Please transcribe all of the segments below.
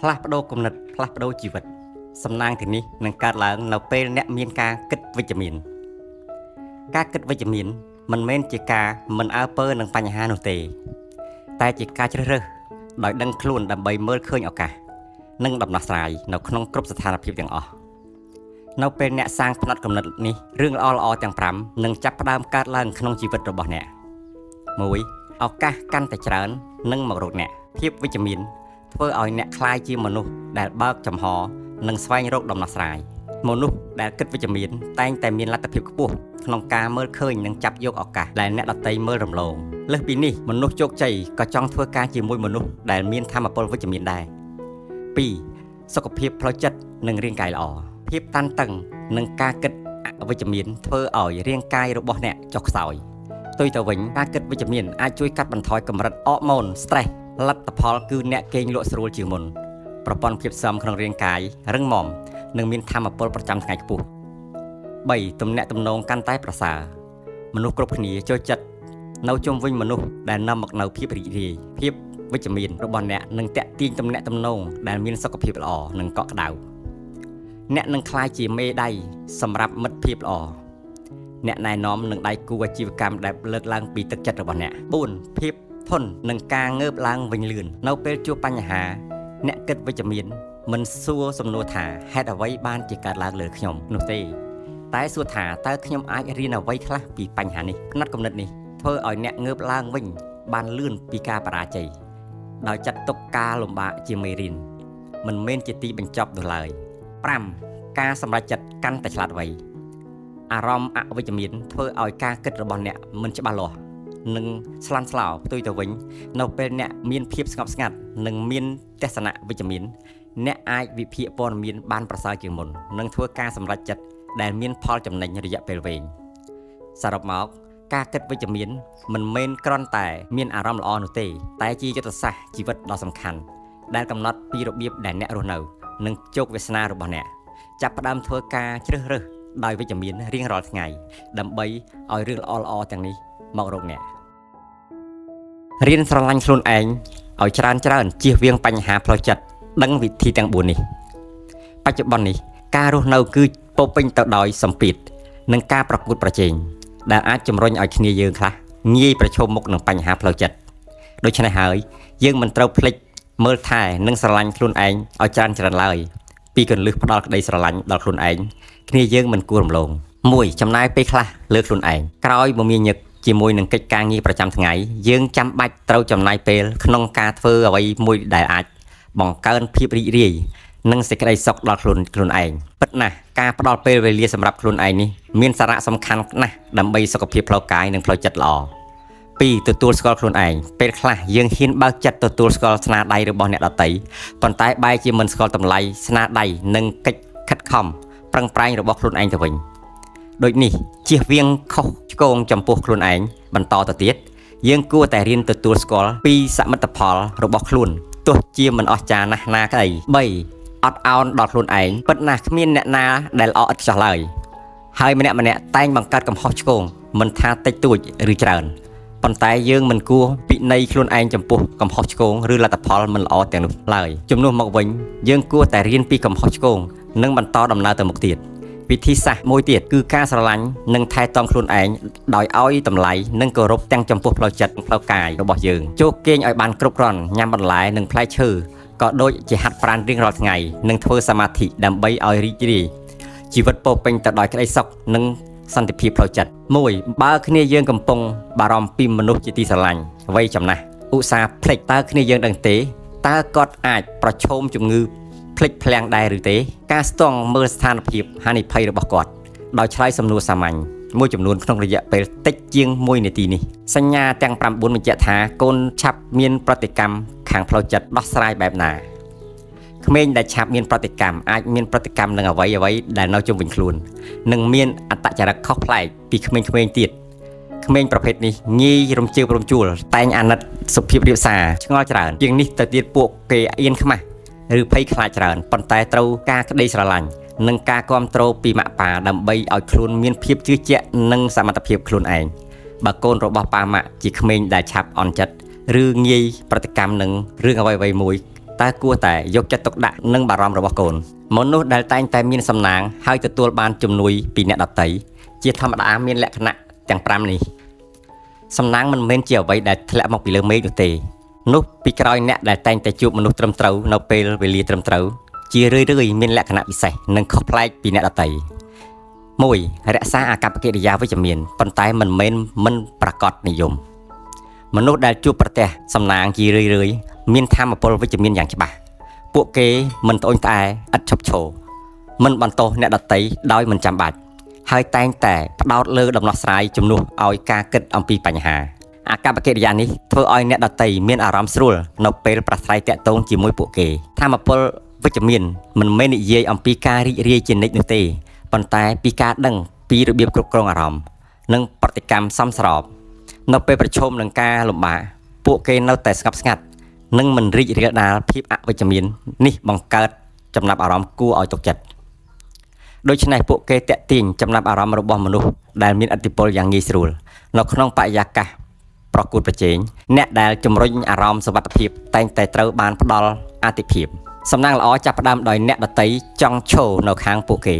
ផ្លាស់ប្ដូរគំនិតផ្លាស់ប្ដូរជីវិតសំណាងទាំងនេះនឹងកើតឡើងនៅពេលអ្នកមានការគិតវិជ្ជមានការគិតវិជ្ជមានមិនមែនជាការមិនអើពើនឹងបញ្ហានោះទេតែជាការជ្រើសរើសដោយដឹងខ្លួនដើម្បីមើលឃើញឱកាសនិងដំណោះស្រាយនៅក្នុងគ្រប់ស្ថានភាពទាំងអស់នៅពេលអ្នកសាងផ្នត់គំនិតនេះរឿងល្អៗទាំង5នឹងចាប់ផ្ដើមកើតឡើងក្នុងជីវិតរបស់អ្នក 1. ឱកាសកាន់តែច្រើននឹងមករកអ្នកភាពវិជ្ជមានធ្វើឲ្យអ្នកក្លាយជាមនុស្សដែលបើកចំហនិងស្វែងរកដំណោះស្រាយមនុស្សដែលគិតវិជ្ជមានតែងតែមានលទ្ធភាពខ្ពស់ក្នុងការមើលឃើញនិងចាប់យកឱកាសដែលអ្នកដទៃមើលរំលងលើសពីនេះមនុស្សជោគជ័យក៏ចង់ធ្វើការជាមួយមនុស្សដែលមានថាមពលវិជ្ជមានដែរ 2. សុខភាពផ្លូវចិត្តនិងរាងកាយល្អភាពតានតឹងនិងការគិតអវិជ្ជមានធ្វើឲ្យរាងកាយរបស់អ្នកចុះខ្សោយផ្ទុយទៅវិញការគិតវិជ្ជមានអាចជួយកាត់បន្ថយកម្រិតអរម៉ូន stress លទ្ធផលគឺអ្នកគេងលក់ស្រួលជាងមុនប្រព័ន្ធភាពស៊ាំក្នុងរាងកាយរឹងមាំនិងមានថាមពលប្រចាំថ្ងៃខ្ពស់ 3. ទំនាក់ទំនងកាន់តែប្រសើរមនុស្សគ្រប់គ្នាចូលចិត្តនៅជុំវិញមនុស្សដែលនាំមកនូវភាពរីករាយភាពវិជ្ជមានរបស់អ្នកនឹងតាក់ទាញទំនាក់ទំនងដែលមានសុខភាពល្អនិងកក់ក្ដៅអ្នកនឹងក្លាយជាមេដៃសម្រាប់មិត្តភាពល្អអ្នកណែនាំនឹងដៃគូអាជីវកម្មដែលលើកឡើងពីទឹកចិត្តរបស់អ្នក 4. ភាពធន់នឹងការងើបឡើងវិញលឿននៅពេលជួបបញ្ហាអ្នកគិតវិជ្ជមានមិនសួរសំណួរថាហេតុអ្វីបានជាកើតឡើងលើខ្ញុំនោះទេតែសួរថាតើខ្ញុំអាចរៀនអ្វីខ្លះពីបញ្ហានេះផ្នត់គំនិតនេះធ្វើឲ្យអ្នកងើបឡើងវិញបានលឿនពីការបរាជ័យដោយចាត់ទុកការលំបាកជាមេរៀនមិនមែនជាទីបញ្ចប់នោះឡើយ 5. ការសម្រេចចិត្តកាន់តែឆ្លាតវៃអារម្មណ៍អវិជ្ជមានធ្វើឲ្យការគិតរបស់អ្នកមិនច្បាស់លាស់និងស្លន់ស្លោផ្ទុយទៅវិញនៅពេលអ្នកមានភាពស្ងប់ស្ងាត់និងមានទស្សនៈវិជ្ជមានអ្នកអាចវិភាគព័ត៌មានបានប្រសើរជាងមុននិងធ្វើការសម្រេចចិត្តដែលមានផលចំណេញរយៈពេលវែងសរុបមកការគិតវិជ្ជមានមិនមែនគ្រាន់តែមានអារម្មណ៍ល្អនោះទេតែជាយុទ្ធសាស្ត្រជីវិតដ៏សំខាន់ដែលកំណត់ពីរបៀបដែលអ្នករស់នៅនិងជោគវាសនារបស់អ្នកចាប់ផ្ដើមធ្វើការជ្រើសរើសដោយវិជ្ជមានរៀងរាល់ថ្ងៃដើម្បីឲ្យរឿងល្អៗទាំងនេះមករកអ្នករៀនស្រឡាញ់ខ្លួនឯងឲ្យច្រើនជៀសវាងបញ្ហាផ្លូវចិត្តដឹងវិធីទាំង4នេះបច្ចុប្បន្ននេះការរស់នៅគឺពោពេញទៅដោយសម្ពាធនិងការប្រកួតប្រជែងដែលអាចជំរុញឲ្យគ្នាយើងខ្លះងាយប្រឈមមុខនឹងបញ្ហាផ្លូវចិត្តដូច្នេះហើយយើងមិនត្រូវភ្លេចមើលថែនិងស្រឡាញ់ខ្លួនឯងឲ្យច្រើនឡើយពីកន្លឹះផ្ដល់ក្តីស្រឡាញ់ដល់ខ្លួនឯងគ្នាយើងមិនគួររំលង 1. ចំណាយពេលខ្លះលើខ្លួនឯងក្រោយមមាញឹកជាមួយនឹងកិច្ចការងារប្រចាំថ្ងៃយើងចាំបាច់ត្រូវចំណាយពេលក្នុងការធ្វើអ្វីមួយដែលអាចបង្កើនភាពរីករាយនិងសេចក្តីសុខដល់ខ្លួនឯងពិតណាស់ការផ្ដល់ពេលវេលាសម្រាប់ខ្លួនឯងនេះមានសារៈសំខាន់ណាស់ដើម្បីសុខភាពផ្លូវកាយនិងផ្លូវចិត្តល្អ 2. ទទួលស្គាល់ខ្លួនឯងពេលខ្លះយើងហ៊ានបើកចិត្តទទួលស្គាល់ស្នាដៃរបស់អ្នកដទៃប៉ុន្តែបែរជាមិនស្គាល់តម្លៃស្នាដៃនិងកិច្ចខិតខំប្រឹងប្រែងរបស់ខ្លួនឯងទៅវិញដូចនេះជៀសវាងខុសឆ្គងចំពោះខ្លួនឯងបន្តទៅទៀតយើងគួរតែរៀនទទួលស្គាល់ពីសមិទ្ធផលរបស់ខ្លួនទោះជាមិនអស្ចារ្យណាស់ណាក្តី 3. អត់ឱនដល់ខ្លួនឯងពិតណាស់គ្មានអ្នកណាដែលល្អឥតខ្ចោះឡើយហើយម្នាក់តែងបង្កើតកំហុសឆ្គងមិនថាតិចតួចឬច្រើនប៉ុន្តែយើងមិនគួរពិន័យខ្លួនឯងចំពោះកំហុសឆ្គងឬលទ្ធផលមិនល្អទាំងនោះឡើយជំនួសមកវិញយើងគួរតែរៀនពីកំហុសឆ្គងនិងបន្តដំណើរទៅមុខទៀតវិធីសាស្ត្រមួយទៀតគឺការស្រឡាញ់និងថែទាំខ្លួនឯងដោយឲ្យតម្លៃនិងគោរពទាំងចំពោះផ្លូវចិត្តនិងផ្លូវកាយរបស់យើងចូលគេងឲ្យបានគ្រប់គ្រាន់ញ៉ាំបន្លែនិងផ្លែឈើក៏ដូចជាហាត់ប្រាណរៀងរាល់ថ្ងៃនិងធ្វើសមាធិដើម្បីឲ្យរីករាយជីវិតពោរពេញទៅដោយក្តីសុខនិងសន្តិភាពផ្លូវចិត្ត 1. បើគ្នាយើងកំពុងបារម្ភពីមនុស្សជាទីស្រឡាញ់វ័យចំណាស់ឧស្សាហ៍ភ្លេចតើគ្នាយើងដឹងទេតើគាត់អាចប្រឈមជំងឺភ្លេចភ្លាំងដែរឬទេការស្ទង់មើលស្ថានភាពហានិភ័យរបស់គាត់ដោយឆ្លើយសំណួរសាមញ្ញមួយចំនួនក្នុងរយៈពេលតិចជាង1នាទីនេះសញ្ញាទាំង9បញ្ជាក់ថាកូនឆាប់មានប្រតិកម្មខាងផ្លូវចិត្តដោះស្រាយបែបណាក្មេងដែលឆាប់មានប្រតិកម្មអាចមានប្រតិកម្មនឹងអ្វីដែលនៅជុំវិញខ្លួននិងមានអត្តចរិតខុសប្លែកពីក្មេងៗទៀតក្មេងប្រភេទនេះងាយរំជើបរំជួលតែងអាណិតសុភាពរាបសារឆ្ងល់ច្រើនជាងនេះទៅទៀតពួកគេអៀនខ្មាស់ឬភ័យខ្លាចច្រើនប៉ុន្តែត្រូវការក្តីស្រឡាញ់និងការគាំទ្រពីម៉ាក់ប៉ាដើម្បីឲ្យខ្លួនមានភាពជឿជាក់និងសមត្ថភាពខ្លួនឯងបើកូនរបស់ប៉ាម៉ាក់ជាក្មេងដែលឆាប់អន់ចិត្តឬងាយប្រតិកម្មនឹងរឿងអ្វីមួយ តើគួរតែយកចិត្តទុកដាក់និងបារម្ភរបស់កូនមនុស្សដែលតែងតែមានសំណាងហើយទទួលបានជំនួយពីអ្នកដទៃជាធម្មតាមានលក្ខណៈទាំង5នេះសំណាងមិនមែនជាអ្វីដែលធ្លាក់មកពីលើមេឃនោះទេនោះពីក្រោយអ្នកដែលតែងតែជួបមនុស្សត្រឹមត្រូវនៅពេលវេលាត្រឹមត្រូវជារឿយៗមានលក្ខណៈពិសេសនិងខុសប្លែកពីអ្នកដទៃ1រក្សាអាកប្បកិរិយាវិជ្ជមានប៉ុន្តែមិនប្រកបនិយមមនុស្សដែលជួបប្រទះសំណាងជារឿយៗមានធម៌ពលវិជ្ជមានយ៉ាងច្បាស់ពួកគេមិនត្អូញត្អែឥតឈប់ឈរមិនបន្ទោសអ្នកដទៃដោយមិនចាំបាច់ហើយតែងតែផ្ដោតលើដំណោះស្រាយជំនួសឲ្យការគិតអំពីបញ្ហាអាកប្បកិរិយានេះធ្វើឲ្យអ្នកដទៃមានអារម្មណ៍ស្រួលនៅពេលប្រស្រ័យតាក់ទងជាមួយពួកគេធម៌ពលវិជ្ជមានមិនមែននិយាយអំពីការរីករាយជានិច្ចនោះទេប៉ុន្តែពីការដឹងពីរបៀបគ្រប់គ្រងអារម្មណ៍និងប្រតិកម្មសមស្របនៅពេលប្រឈមនឹងការលំបាកពួកគេនៅតែស្ងប់ស្ងាត់និងមិនរីករាលដាលភាពអវិជ្ជមាននេះបង្កើតចំណាប់អារម្មណ៍គួរឲ្យទុកចិត្តដូច្នេះពួកគេតាក់ទាញចំណាប់អារម្មណ៍របស់មនុស្សដែលមានឥទ្ធិពលយ៉ាងងាយស្រួលនៅក្នុងបរិយាកាសប្រកួតប្រជែងអ្នកដែលជំរុញអារម្មណ៍សុវត្ថិភាពតែងតែត្រូវបានផ្ដល់អាទិភាពសំណាងល្អចាប់ផ្ដើមដោយអ្នកដទៃចង់ឈរនៅខាងពួកគេ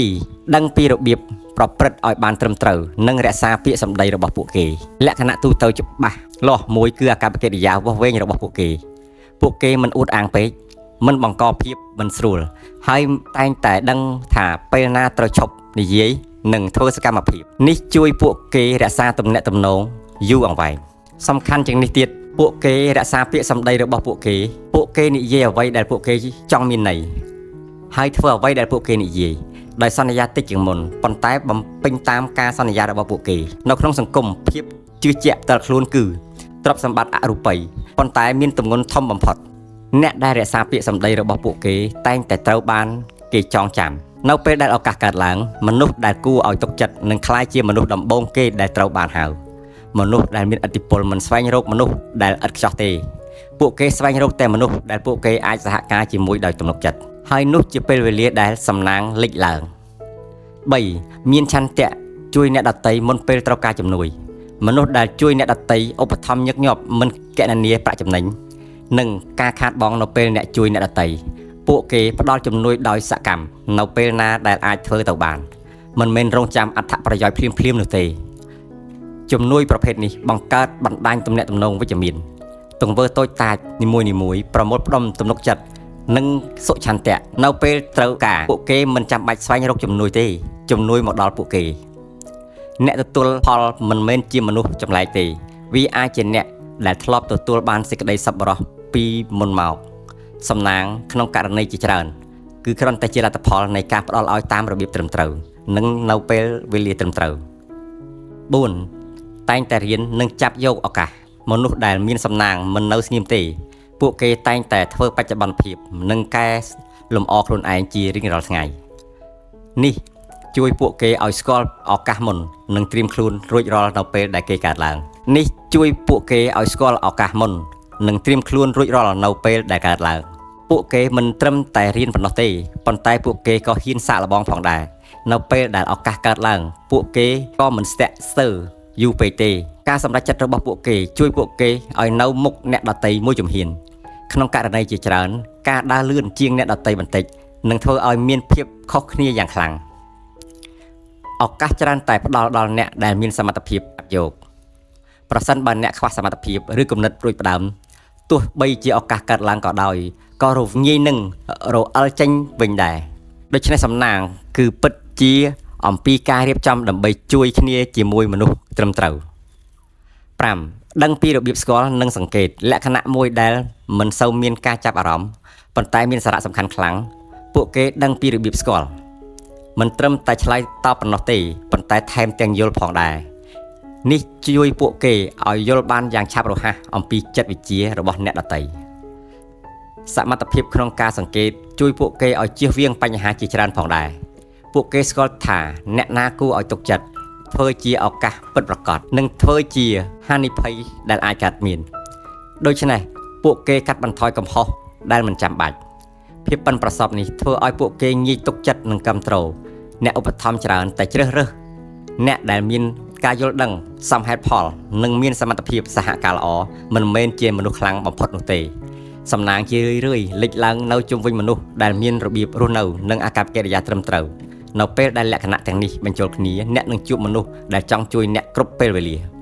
2ដឹងពីរបៀបប្រព្រឹត្តឲ្យបានត្រឹមត្រូវនិងរក្សាពាក្យសម្ដីរបស់ពួកគេលក្ខណៈទូទៅច្បាស់លាស់មួយគឺអាកប្បកិរិយាវាស់វែងរបស់ពួកគេមិនអួតអាងពេកមិនបង្កភាពមិនស្រួលហើយតែងតែដឹងថាពេលណាត្រូវឈប់និយាយនិងធ្វើសកម្មភាពនេះជួយពួកគេរក្សាទំនាក់ទំនងយូរអង្វែងសំខាន់ជាងនេះទៀតពួកគេរក្សាពាក្យសម្ដីរបស់ពួកគេនិយាយអ្វីដែលពួកគេចង់មានន័យហើយធ្វើអ្វីដែលពួកគេនិយាយដោយសន្យាតិចជាងមុនប៉ុន្តែបំពេញតាមការសន្យារបស់ពួកគេនៅក្នុងសង្គមភាពជឿជាក់ផ្ទាល់ខ្លួនគឺទ្រព្យសម្បត្តិអរូបីប៉ុន្តែមានទម្ងន់ធំបំផុតអ្នកដែលរក្សាពាក្យសម្ដីរបស់ពួកគេតែងតែត្រូវបានគេចងចាំនៅពេលដែលឱកាសកើតឡើងមនុស្សដែលគួរឲ្យទុកចិត្តនឹងក្លាយជាមនុស្សដំបូងគេដែលត្រូវបានហៅមនុស្សដែលមានឥទ្ធិពលមិនស្វែងរកមនុស្សដែលឥតខ្ចោះទេពួកគេស្វែងរកតែមនុស្សដែលពួកគេអាចសហការជាមួយដោយទំនុកចិត្តហើយនោះជាពេលវេលាដែលសំណាងលេចឡើង3មានឆន្ទៈជួយអ្នកដទៃមុនពេលត្រូវការជំនួយមនុស្សដែលជួយអ្នកដទៃឧបត្ថម្ភញឹកញាប់មិនគណនាប្រាក់ចំណេញនិងការខាតបង់នៅពេលអ្នកជួយអ្នកដទៃពួកគេផ្ដល់ជំនួយដោយសកម្មនៅពេលណាដែលអាចធ្វើទៅបានមិនមែនរងចាំអត្ថប្រយោជន៍ភ្លាមៗនោះទេជំនួយប្រភេទនេះបង្កើតបណ្ដាញទំនាក់ទំនងវិជ្ជមានទង្វើតូចតាចនីមួយៗប្រមូលផ្ដុំទំនុកចិត្តនិងសុឆន្ទៈនៅពេលត្រូវការពួកគេមិនចាំបាច់ស្វែងរកជំនួយទេជំនួយមកដល់ពួកគេអ្នកទទួលផលមិនមែនជាមនុស្សចម្លែកទេវាអាចជាអ្នកដែលធ្លាប់ទទួលបានសេចក្តីសប្បុរសពីមុនមកសំណាងក្នុងករណីជាច្រើនគឺគ្រាន់តែជាលទ្ធផលនៃការផ្ដល់ឲ្យតាមរបៀបត្រឹមត្រូវនិងនៅពេលវេលាត្រឹមត្រូវ4តែងតែរៀននិងចាប់យកឱកាសមនុស្សដែលមានសំណាងមិននៅស្ងៀមទេពួកគេតែងតែធ្វើបច្ចុប្បន្នភាពនិងកែលម្អខ្លួនឯងជារៀងរាល់ថ្ងៃនេះជួយពួកគេឲ្យស្គាល់ឱកាសមុននិងត្រៀមខ្លួនរួចរាល់នៅពេលដែលគេកើតឡើងពួកគេមិនត្រឹមតែរៀនប៉ុណ្ណោះទេប៉ុន្តែពួកគេក៏ហ៊ានសាកល្បងផងដែរនៅពេលដែលឱកាសកើតឡើងពួកគេក៏មិនស្ទាក់ស្ទើរយូរពេកទេការសម្រេចចិត្តរបស់ពួកគេជួយពួកគេឲ្យនៅមុខអ្នកដទៃមួយជំហានក្នុងករណីជាច្រើនការដើរលឿនជាងអ្នកដទៃបន្តិចនឹងធ្វើឲ្យមានភាពខុសគ្នាយ៉ាងខ្លាំងឱកាសច្រើនតែផ្ដល់ដល់អ្នកដែលមានសមត្ថភាពអភិយោគប្រសិនបើអ្នកខ្វះសមត្ថភាពឬគំនិតរួចផ្ដើមទោះបីជាឱកាសកើតឡើងក៏ដោយក៏រងាយនឹងរអិលចេញវិញដែរដូច្នេះសំណាងគឺពិតជាអំពីការរៀបចំដើម្បីជួយគ្នាជាមួយមនុស្សត្រឹមត្រូវ5ដឹងពីរបៀបស្គាល់និងសង្កេតលក្ខណៈមួយដែលមិនសូវមានការចាប់អារម្មណ៍ប៉ុន្តែមានសារៈសំខាន់ខ្លាំងពួកគេដឹងពីរបៀបស្គាល់មិនត្រឹមតែឆ្លើយតបប៉ុណ្ណោះទេប៉ុន្តែថែមទាំងយល់ផងដែរនេះជួយពួកគេឲ្យយល់បានយ៉ាងឆាប់រហ័សអំពីចិត្តវិទ្យារបស់អ្នកដទៃសមត្ថភាពក្នុងការសង្កេតជួយពួកគេឲ្យជៀសវាងបញ្ហាជាច្រើនផងដែរពួកគេស្គាល់ថាអ្នកណាគួរឲ្យទុកចិត្តធ្វើជាឱកាសពិតប្រាកដនិងធ្វើជាហានិភ័យដែលអាចកើតមានដូច្នេះពួកគេកាត់បន្ថយកំហុសដែលមិនចាំបាច់ភាពប៉ិនប្រសប់នេះធ្វើឲ្យពួកគេងាយទុកចិត្តនិងគាំទ្រអ្នកឧបត្ថម្ភច្រើនតែជ្រើសរើសអ្នកដែលមានការយល់ដឹងសមហេតុផលនិងមានសមត្ថភាពសហការល្អមិនមែនជាមនុស្សខ្លាំងបំផុតនោះទេ សំណាងជារឿយៗលេចឡើងនៅជុំវិញមនុស្សដែលមានរបៀបរស់នៅនិងអាកប្បកិរិយាត្រឹមត្រូវនៅពេលដែលលក្ខណៈទាំងនេះបញ្ចូលគ្នាអ្នកនឹងជួបមនុស្សដែលចង់ជួយអ្នកគ្រប់ពេលវេលា